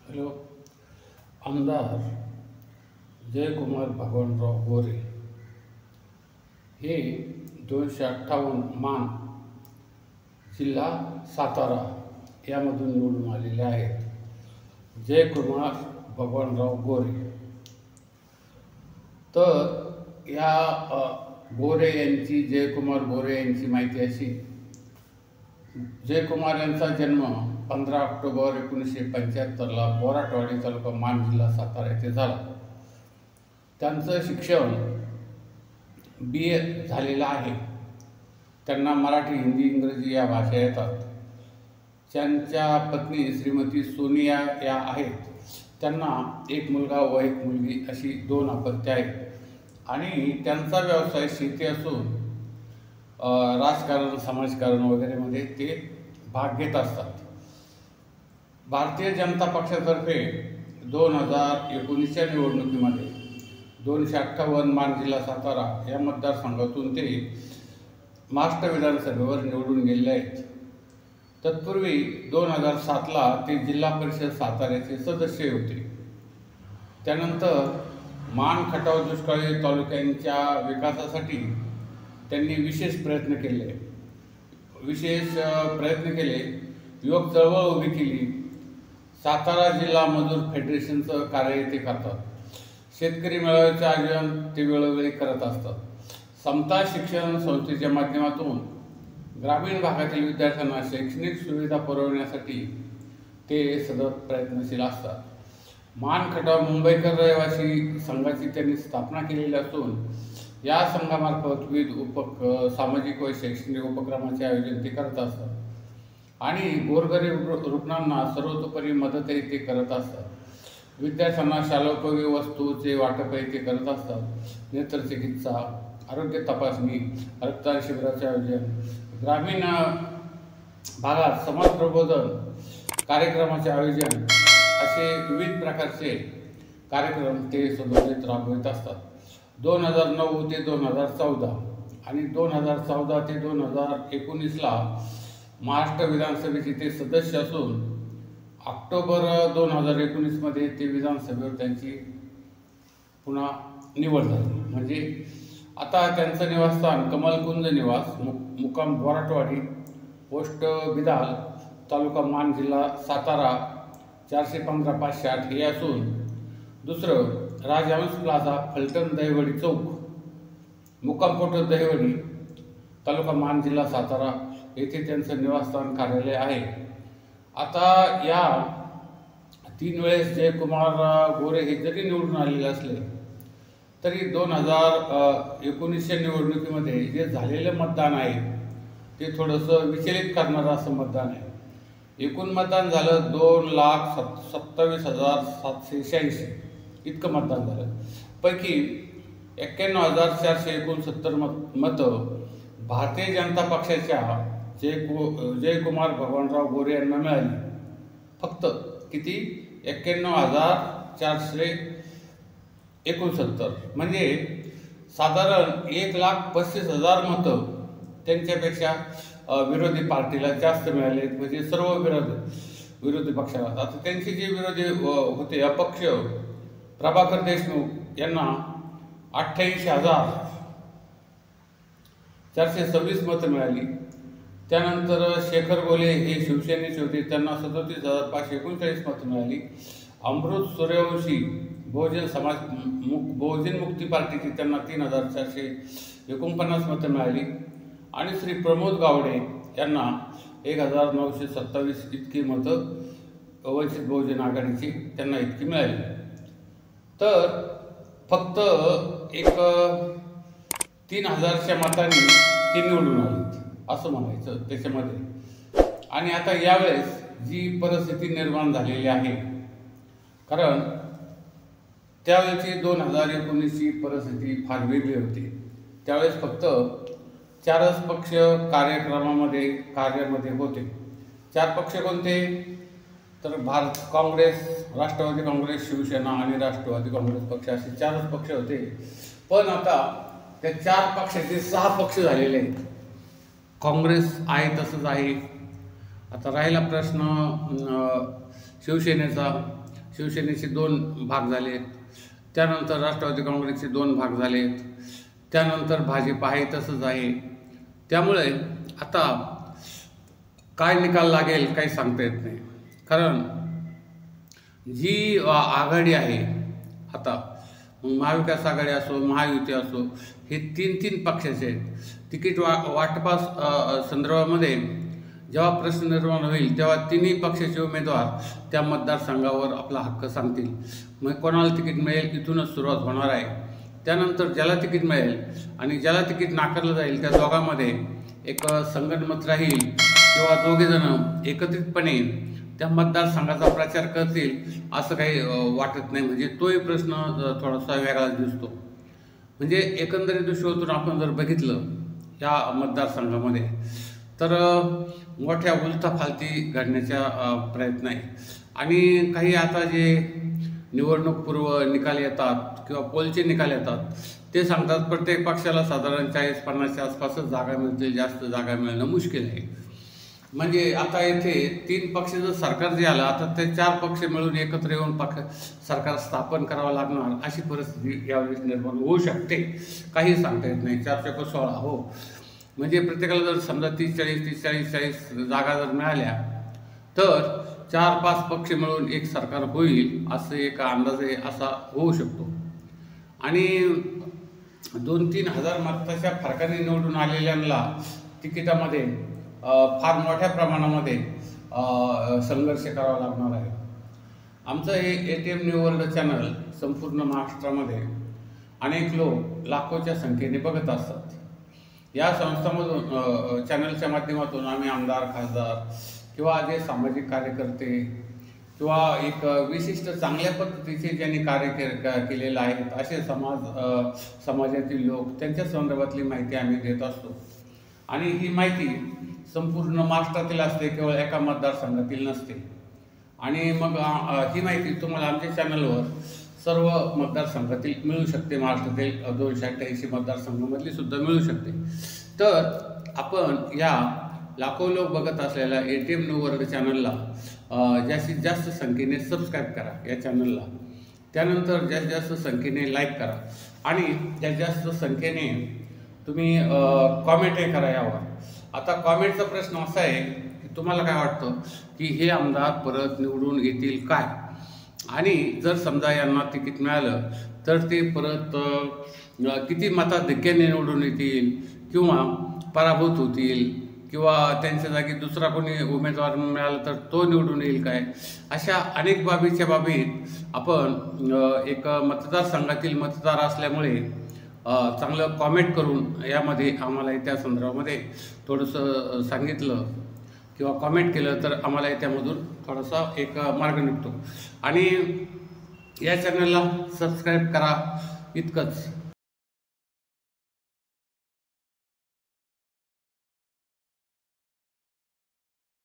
Hello. आमदार जयकुमार भगवानराव गोरे हे 258 मान जिल्हा सातारा यामधून निवडून आलेले आहेत. जयकुमार भगवानराव गोरे. तर या जयकुमार गोरे यांची माहिती अशी. जयकुमार यांचा जन्म 15 ऑक्टोबर 1975ला बोराटवाडी तालुका मान जिल्हा सातारा येथे झाला. त्यांचं शिक्षण BA झालेलं आहे. त्यांना मराठी, हिंदी, इंग्रजी या भाषा येतात. त्यांच्या पत्नी श्रीमती सोनिया या आहेत. त्यांना एक मुलगा व एक मुलगी अशी 2 अपत्ये आहेत. आणि त्यांचा व्यवसाय शेती असून राजकारण, समाजकारण वगैरेमध्ये ते भाग घेत असतात. भारतीय जनता पक्षातर्फे 2019च्या निवडणुकीमध्ये 258 मान जिल्हा सातारा या मतदारसंघातून ते महाराष्ट्र विधानसभेवर निवडून गेले आहेत. तत्पूर्वी 2007ला ते जिल्हा परिषद साताऱ्याचे सदस्य होते. त्यानंतर मान, खटाव, दुष्काळी तालुक्यांच्या विकासासाठी त्यांनी विशेष प्रयत्न केले. युवक चळवळ उभी केली. सातारा जिल्हा मजूर फेडरेशनचं कार्य ते करतात. शेतकरी मेळाव्याचे आयोजन ते वेळोवेळी करत असतात. समता शिक्षण संस्थेच्या माध्यमातून ग्रामीण भागातील विद्यार्थ्यांना शैक्षणिक सुविधा पुरवण्यासाठी ते सतत प्रयत्नशील असतात. मान, खटाव मुंबईकर रहिवासी संघाची त्यांनी स्थापना केलेली असून या संघामार्फत विविध सामाजिक व शैक्षणिक उपक्रमाचे आयोजन ते करत असतात. आणि गोरगरीब रुग्णांना सर्वतोपरी मदतही ते करत असतात. विद्यार्थ्यांना शालोपयोगी वस्तूचे वाटपही ते करत असतात. नेत्रचिकित्सा, आरोग्य तपासणी, रक्तदान शिबिराचे आयोजन, ग्रामीण भागात समाज प्रबोधन कार्यक्रमाचे आयोजन असे विविध प्रकारचे कार्यक्रम ते सदोदित राबवित असतात. 2009 ते 2014 आणि 2014 ते 2019ला महाराष्ट्र विधानसभेचे ते सदस्य असून ऑक्टोबर 2019मध्ये ते विधानसभेवर त्यांची पुन्हा निवड झाली. म्हणजे आता त्यांचं निवासस्थान कमलकुंज निवास, मुक्काम बोराटवाडी, पोस्ट बिदाल, तालुका मान, जिल्हा सातारा 415-508 हे असून दुसरं राजहंस प्लाझा, फलटण दहिवडी चौक, मुक्काम पोस्ट दहिवडी, तालुका मान, जिल्हा सातारा येथे त्यांचं निवासस्थान कार्यालय आहे. आता या 3 वेळेस जयकुमार गोरे हे जरी निवडून आलेले असले तरी 2019च्या निवडणुकीमध्ये जे झालेलं मतदान आहे ते थोडंसं विचलित करणारं असं मतदान आहे. एकूण मतदान झालं 2,27,786 इतकं मतदान झालं. पैकी 91,469 मतं भारतीय जनता पक्षाच्या जयकुमार भगवानराव गोरे यांना मिळाली. फक्त किती? 91,469. म्हणजे साधारण 1,35,000 मतं त्यांच्यापेक्षा विरोधी पार्टीला जास्त मिळाले. म्हणजे सर्व विरोधी पक्षाला. आता त्यांचे जे विरोधी होते अपक्ष प्रभाकर देशमुख यांना 88,426 मतं मिळाली. त्यानंतर शेखर गोले हे शिवसेनेचे होते, त्यांना 37,539 मतं मिळाली. अमृत सूर्यवंशी बहुजन मुक्ती पार्टीची त्यांना 3,449 मतं मिळाली. आणि श्री प्रमोद गावडे यांना 1,927 इतकी मतं वंचित बहुजन आघाडीची त्यांना इतकी मिळाली. तर फक्त एक 3,000च्या मतांनी ते निवडून आले असं म्हणायचं त्याच्यामध्ये. आणि आता यावेळेस जी परिस्थिती निर्माण झालेली आहे, कारण त्यावेळेची 2019ची परिस्थिती फार वेगळी होती. त्यावेळेस फक्त 4च पक्ष कार्यामध्ये होते. 4 पक्ष कोणते? तर काँग्रेस, राष्ट्रवादी काँग्रेस, शिवसेना आणि राष्ट्रवादी काँग्रेस पक्ष असे 4च पक्ष होते. पण आता त्या 4 पक्षाचे 6 पक्ष झालेले आहेत. काँग्रेस आहे तसंच आहे. आता राहिला प्रश्न शिवसेनेचा. शिवसेनेचे 2 भाग झालेत, त्यानंतर राष्ट्रवादी काँग्रेसचे 2 भाग झालेत, त्यानंतर भाजप आहे तसंच आहे. त्यामुळे आता काय निकाल लागेल काही सांगता येत नाही. कारण जी आघाडी आहे आता, महाविकास आघाडी असो, महायुती असो, हे 3 पक्षाचे आहेत. तिकीट वाटपास संदर्भामध्ये जेव्हा प्रश्न निर्माण होईल तेव्हा 3 पक्षाचे उमेदवार त्या मतदारसंघावर आपला हक्क सांगतील. मग कोणाला तिकीट मिळेल इथूनच सुरुवात होणार आहे. त्यानंतर ज्याला तिकीट मिळेल आणि ज्याला तिकीट नाकारलं जाईल त्या दोघांमध्ये एक संगनमत राहील किंवा दोघेजण एकत्रितपणे त्या मतदारसंघाचा प्रचार करतील असं काही वाटत नाही. म्हणजे तोही प्रश्न थोडासा वेगळाच दिसतो. म्हणजे एकंदरीत दृष्टीतून आपण जर बघितलं या मतदारसंघामध्ये तर मोठ्या उलथापालथी घडण्याचा प्रयत्न आहे. आणि काही आता जे निवडणूकपूर्व निकाल येतात किंवा पोलचे निकाल येतात ते सांगतात प्रत्येक पक्षाला साधारण 40-50च्या आसपासच जागा मिळतील, जास्त जागा मिळणं मुश्किल आहे. म्हणजे आता येथे 3 पक्षाचं सरकार जे आलं, आता ते 4 पक्ष मिळून एकत्र येऊन सरकार स्थापन करावं लागणार अशी परिस्थिती यावेळेस निर्माण होऊ शकते. काही सांगता येत नाही. 4×16 हो, म्हणजे प्रत्येकाला जर समजा 30-40 जागा जर मिळाल्या तर 4-5 पक्ष मिळून एक सरकार होईल असं एक अंदाज असा होऊ शकतो. आणि 2-3 हजार मताच्या फरकाने निवडून आलेल्यांना तिकिटामध्ये फार मोठ्या प्रमाणामध्ये संघर्ष करावा लागणार आहे. आमचं हे ATM न्यू वर्ल्ड चॅनल संपूर्ण महाराष्ट्रामध्ये अनेक लोक लाखोच्या संख्येने बघत असतात. या संस्थांमधून चॅनलच्या माध्यमातून आम्ही आमदार, खासदार किंवा जे सामाजिक कार्यकर्ते किंवा एक विशिष्ट चांगल्या पद्धतीचे ज्यांनी कार्य केलेलं आहे असे समाजातील लोक त्यांच्या संदर्भातली माहिती आम्ही देत असतो. आणि ही माहिती संपूर्ण महाराष्ट्रातील असते, केवळ एका मतदारसंघातील नसते. आणि मग ही माहिती तुम्हाला आमच्या चॅनलवर सर्व मतदारसंघातील मिळू शकते. महाराष्ट्रातील 288 मतदारसंघामधली सुद्धा मिळू शकते. तर आपण या लाखो लोक बघत असलेल्या ATM न्यू वर्ल्ड चॅनलला जास्तीत जास्त संख्येने सबस्क्राईब करा या चॅनलला. त्यानंतर जास्तीत जास्त संख्येने लाईक करा आणि जास्तीत जास्त संख्येने तुम्ही कॉमेंटही करा यावर. आता कॉमेंटचा प्रश्न असा आहे की तुम्हाला काय वाटतं की हे आमदार परत निवडून येतील काय, आणि जर समजा यांना तिकीट मिळालं तर ते परत किती मताधिक्याने निवडून येतील किंवा पराभूत होतील किंवा त्यांच्या जागी दुसरा कोणी उमेदवार मिळाला तर तो निवडून येईल काय, अशा अनेक बाबीत आपण एक मतदारसंघातील मतदार असल्यामुळे चांगलं कॉमेंट करून यामध्ये आम्हाला त्या संदर्भामध्ये थोडंसं सांगितलं किंवा कॉमेंट केलं तर आम्हाला त्यामधून थोडासा एक मार्ग निघतो. आणि या चॅनलला सबस्क्राईब करा इतकंच.